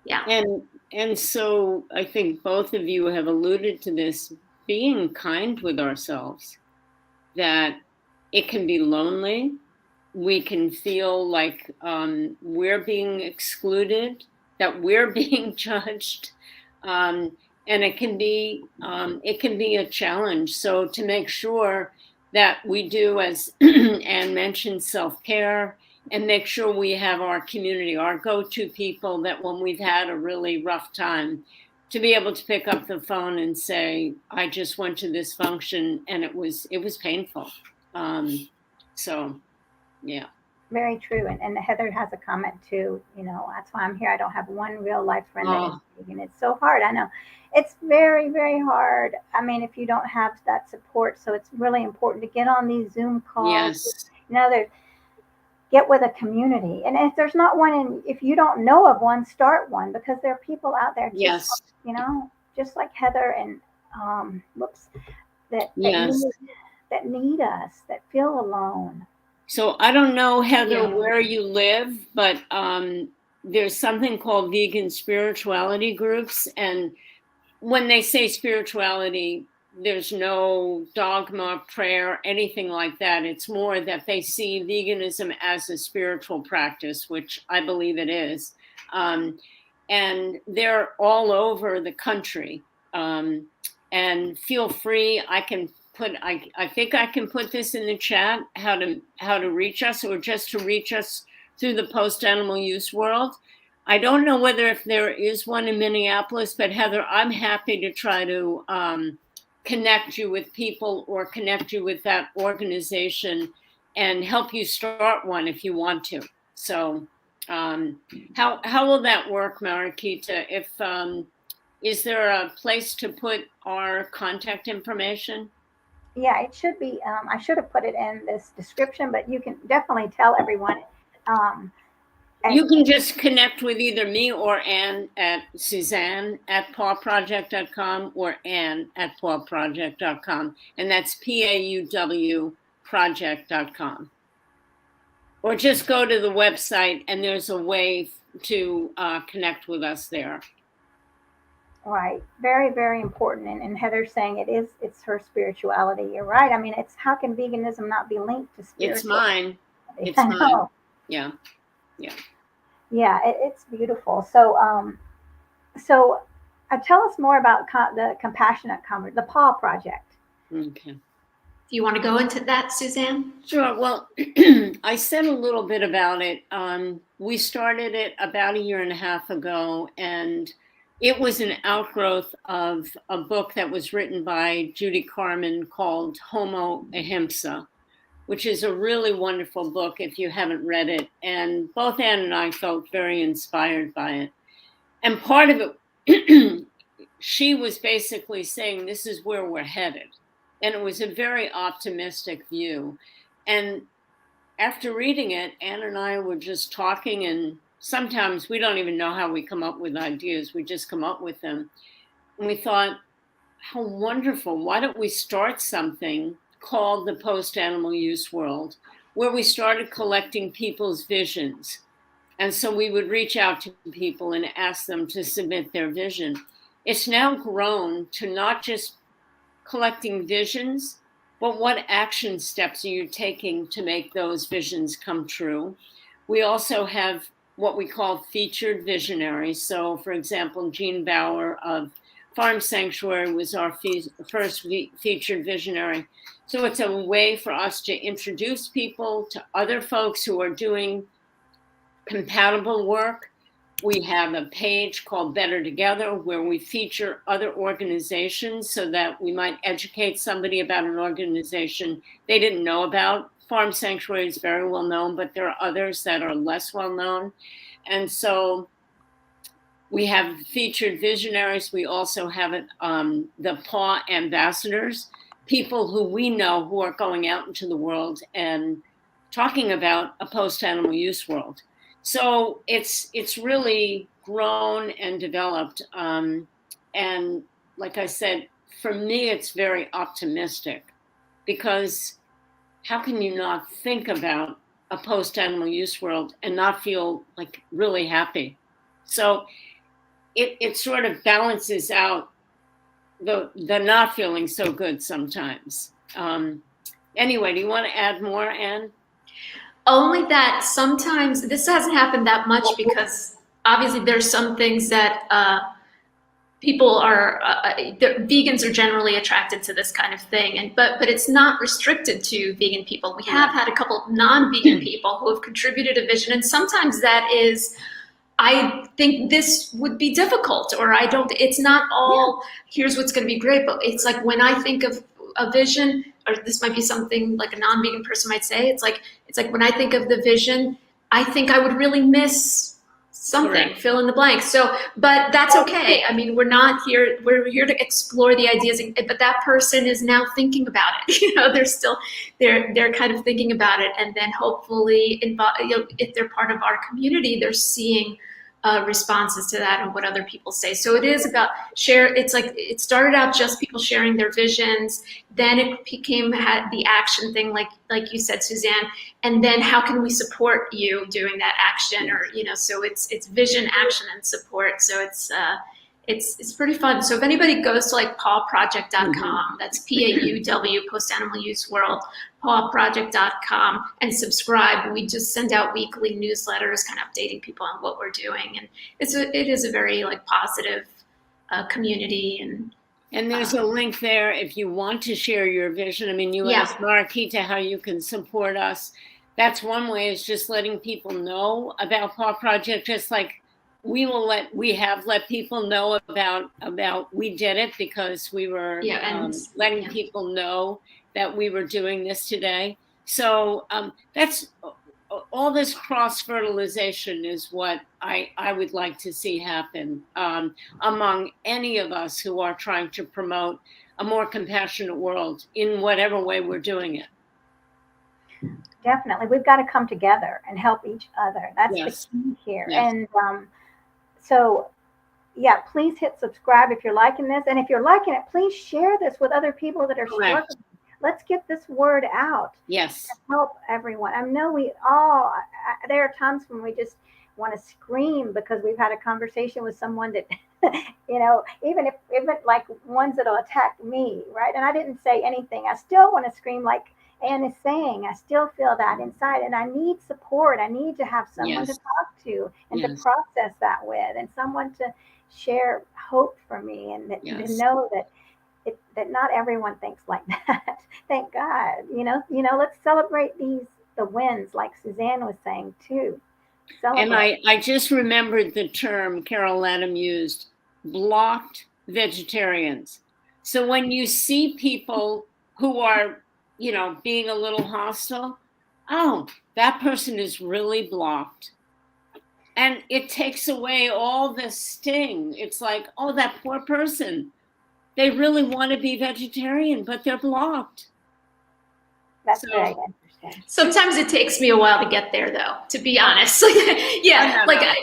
C: yeah.
B: And so I think both of you have alluded to this, being kind with ourselves, that it can be lonely. We can feel like we're being excluded, that we're being judged. And it can be a challenge. So to make sure that we do, as Anne mentioned, self-care, and make sure we have our community, our go-to people, that when we've had a really rough time, to be able to pick up the phone and say, I just went to this function and it was painful. So, yeah.
A: Very true. And Heather has a comment too. That's why I'm here. I don't have one real life friend that is vegan. It's so hard. I know. It's very, very hard. I mean, if you don't have that support, so it's really important to get on these Zoom calls.
B: Yes.
A: Get with a community. And if there's not one, if you don't know of one, start one, because there are people out there, just like Heather and that need us, that feel alone.
B: So I don't know, Heather, where you live, but there's something called vegan spirituality groups. And when they say spirituality, there's no dogma, prayer, anything like that. It's more that they see veganism as a spiritual practice, which I believe it is. And they're all over the country. And feel free, I think I can put this in the chat, how to reach us, or just to reach us through the post-animal use world. I don't know whether if there is one in Minneapolis, but Heather, I'm happy to try to connect you with people or connect you with that organization and help you start one if you want to. So how will that work, Mariquita? Is there a place to put our contact information?
A: Yeah, it should be. I should have put it in this description, but you can definitely tell everyone.
B: You can just connect with either me or Anne at Suzanne at PAUWproject.com or Anne at PAUWproject.com. And that's PAUW project.com. Or just go to the website and there's a way to connect with us there.
A: Right. Very, very important. And Heather's saying it's her spirituality. You're right. I mean, it's how can veganism not be linked to spirituality?
B: It's mine. It's mine. Yeah. Yeah.
A: Yeah, it's beautiful. So, tell us more about the Compassionate Commerce, the PAUW project.
B: Okay.
C: Do you want to go into that, Suzanne?
B: Sure. Well, I said a little bit about it. We started it about 1.5 years ago, and it was an outgrowth of a book that was written by Judy Carman called Homo Ahimsa, which is a really wonderful book if you haven't read it. And both Anne and I felt very inspired by it. And part of it, she was basically saying, this is where we're headed. And it was a very optimistic view. And after reading it, Anne and I were just talking, and sometimes we don't even know how we come up with ideas. We just come up with them. And we thought, how wonderful. Why don't we start something called the Post-Animal Use World, where we started collecting people's visions. And so we would reach out to people and ask them to submit their vision. It's now grown to not just collecting visions, but what action steps are you taking to make those visions come true? We also have what we call featured visionaries. So, for example, Jean Bauer of Farm Sanctuary was our first featured visionary. So it's a way for us to introduce people to other folks who are doing compatible work. We have a page called Better Together where we feature other organizations so that we might educate somebody about an organization they didn't know about. Farm Sanctuary is very well known, but there are others that are less well known. And so we have featured visionaries. We also have the PAUW ambassadors, people who we know who are going out into the world and talking about a post-animal use world. So it's really grown and developed. And like I said, for me, it's very optimistic, because how can you not think about a post-animal use world and not feel like really happy? So it sort of balances out the not feeling so good sometimes. Anyway, do you want to add more, Anne?
C: Only that sometimes this hasn't happened that much, because obviously there's some things that people are vegans are generally attracted to this kind of thing, but it's not restricted to vegan people. We have had a couple of non-vegan people who have contributed a vision, and sometimes that is, I think this would be difficult, or I don't, it's not all, here's what's going to be great, but it's like when I think of a vision, or this might be something like a non-vegan person might say, it's like when I think of the vision, I think I would really miss something, fill in the blank. So, but that's okay. I mean, we're here to explore the ideas, but that person is now thinking about it. You know, they're kind of thinking about it, and then hopefully, if they're part of our community, they're seeing responses to that and what other people say. So it is about it's like, it started out just people sharing their visions, then it became the action thing, like you said, Suzanne, and then how can we support you doing that action, or, you know, so it's vision, action, and support. So it's pretty fun. So if anybody goes to like PAUWproject.com, that's PAUW, Post Animal Use World, PAUWproject.com, and subscribe. We just send out weekly newsletters, kind of updating people on what we're doing, and it is a very like positive community. And
B: there's a link there if you want to share your vision. I mean, you asked Mariquita how you can support us. That's one way, is just letting people know about PAUW Project, just like we have let people know about we did it, because we were letting people know that we were doing this today. So that's all. This cross-fertilization is what I would like to see happen among any of us who are trying to promote a more compassionate world in whatever way we're doing it.
A: Definitely. We've got to come together and help each other. That's the key here. Yes. And so, yeah, please hit subscribe if you're liking this. And if you're liking it, please share this with other people that are struggling. Let's get this word out.
B: Yes.
A: To help everyone. I know we all, there are times when we just want to scream because we've had a conversation with someone that, you know, even if like ones that'll attack me, right? And I didn't say anything. I still want to scream like Anne is saying. I still feel that inside, and I need support. I need to have someone to talk to and to process that with, and someone to share hope for me, and that, to know that that not everyone thinks like that. Thank God. You know, let's celebrate the wins, like Suzanne was saying too.
B: Celebrate. And I just remembered the term Carol Lanham used, blocked vegetarians. So when you see people who are, you know, being a little hostile, oh, that person is really blocked. And it takes away all the sting. It's like, oh, that poor person. they really want to be vegetarian, but they're blocked.
A: That's
B: So-
A: very interesting.
C: Sometimes it takes me a while to get there, though, to be honest. Yeah,
B: I know.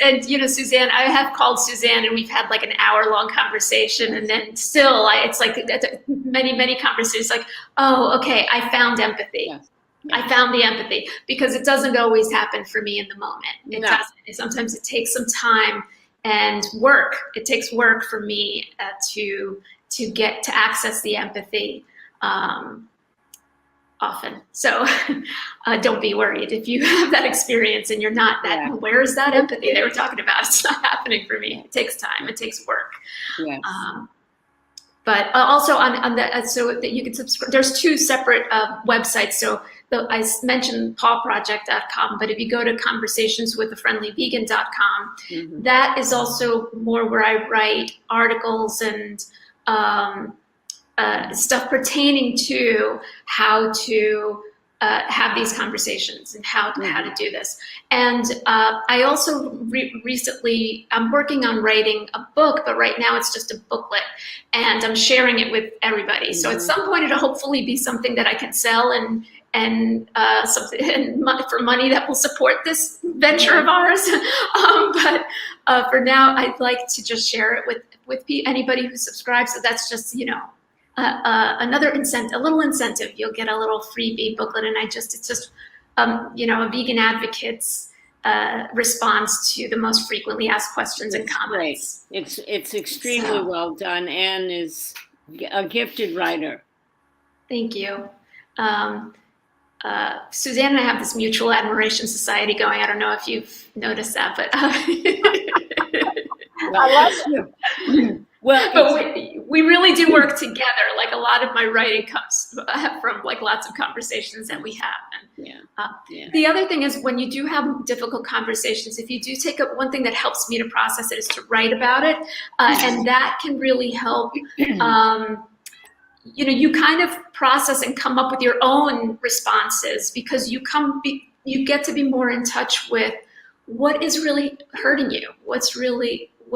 C: and you know, Suzanne, I have called Suzanne and we've had like an hour-long conversation, and then still, it's like many conversations. Like, oh, okay, I found empathy.
B: Yes.
C: I found the empathy, because it doesn't always happen for me in the moment. It
B: No.
C: doesn't. Sometimes it takes some time and work. It takes work for me to get to access the empathy. Often. So don't be worried if you have that experience and you're not that,
B: Yeah.
C: where's that empathy they were talking about? It's not happening for me. It takes time. It takes work.
B: Yes.
C: But also on the, so that you can subscribe, there's two separate websites. So I mentioned PAUWproject.com, but if you go to conversationswithafriendlyvegan.com,
B: Mhm.
C: that is also more where I write articles and stuff pertaining to how to have these conversations and how to do this. And I also recently, I'm working on writing a book, but right now it's just a booklet, and I'm sharing it with everybody. So at some point it'll hopefully be something that I can sell and something for money that will support this venture of ours. But for now, I'd like to just share it with anybody who subscribes. So that's just, you know, another incentive, a little incentive. You'll get a little freebie booklet, and it's just you know, a vegan advocate's response to the most frequently asked questions and comments.
B: Great. It's extremely well done. Anne is a gifted writer.
C: Thank you. Suzanne and I have this mutual admiration society going. I don't know if you've noticed that, but
A: I love it.
B: Well,
C: but we really do work together. Like, a lot of my writing comes from like lots of conversations that we have. And, the other thing is, when you do have difficult conversations, if you do take up, one thing that helps me to process it is to write about it, and that can really help. You know, you kind of process and come up with your own responses, because you get to be more in touch with what is really hurting you, what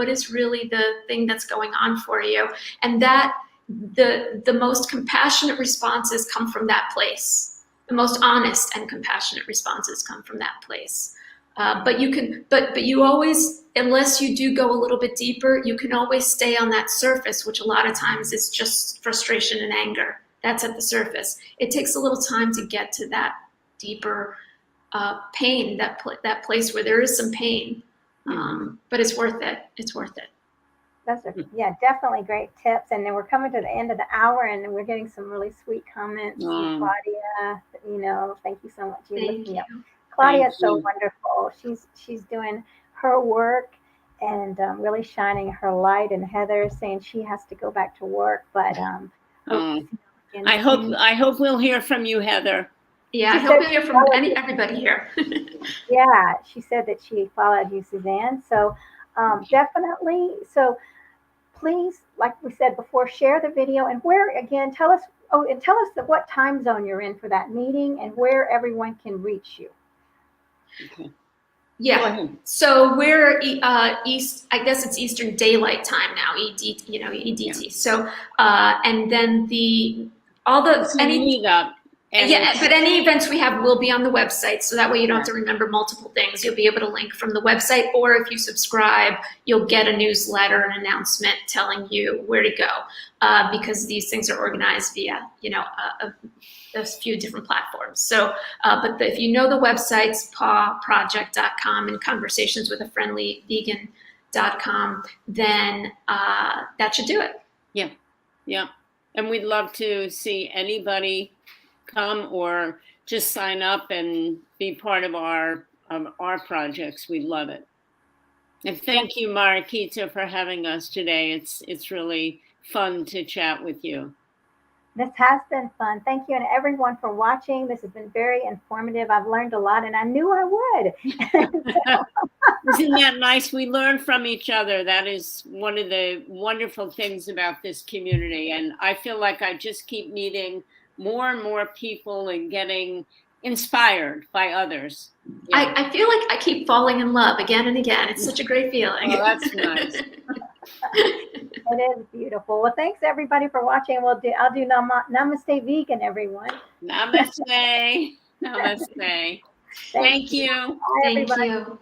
C: is really the thing that's going on for you, and that the most compassionate responses come from that place. The most honest and compassionate responses come from that place. But you always, unless you do go a little bit deeper, you can always stay on that surface, which a lot of times is just frustration and anger. That's at the surface. It takes a little time to get to that deeper pain, that place where there is some pain. But it's worth it. It's worth it.
A: That's definitely great tips. And then we're coming to the end of the hour, and we're getting some really sweet comments from Claudia. You know, thank you so much.
C: Thank you.
A: Claudia is so wonderful. She's doing her work and really shining her light. And Heather is saying she has to go back to work, but
B: I hope we'll hear from you, Heather.
C: Yeah, I hope we hear from everybody here.
A: Yeah, she said that she followed you, Suzanne. So definitely. So please, like we said before, share the video, and tell us what time zone you're in for that meeting and where everyone can reach you.
B: Okay.
C: Yeah. So we're East. I guess it's Eastern Daylight Time now. EDT.
B: Yeah.
C: So and then meetup. But any events we have will be on the website, so that way you don't have to remember multiple things. You'll be able to link from the website, or if you subscribe, you'll get a newsletter, an announcement telling you where to go, because these things are organized via, a few different platforms. So, if you know the websites, PAUWproject.com and conversationswithafriendlyvegan.com, then that should do it.
B: Yeah. And we'd love to see anybody come or just sign up and be part of our projects. We love it. And thank you, Mariquita, for having us today. It's really fun to chat with you.
A: This has been fun. Thank you, and everyone, for watching. This has been very informative. I've learned a lot, and I knew I would.
B: Isn't that nice? We learn from each other. That is one of the wonderful things about this community. And I feel like I just keep meeting more and more people and getting inspired by others. Yeah.
C: I feel like I keep falling in love again and again. It's such a great feeling.
B: Oh, that's nice.
A: It is beautiful. Well, thanks everybody for watching. I'll do Namaste Vegan, everyone.
B: Namaste. Namaste. Thank you.
A: Bye,
C: Thank
A: everybody.
C: you.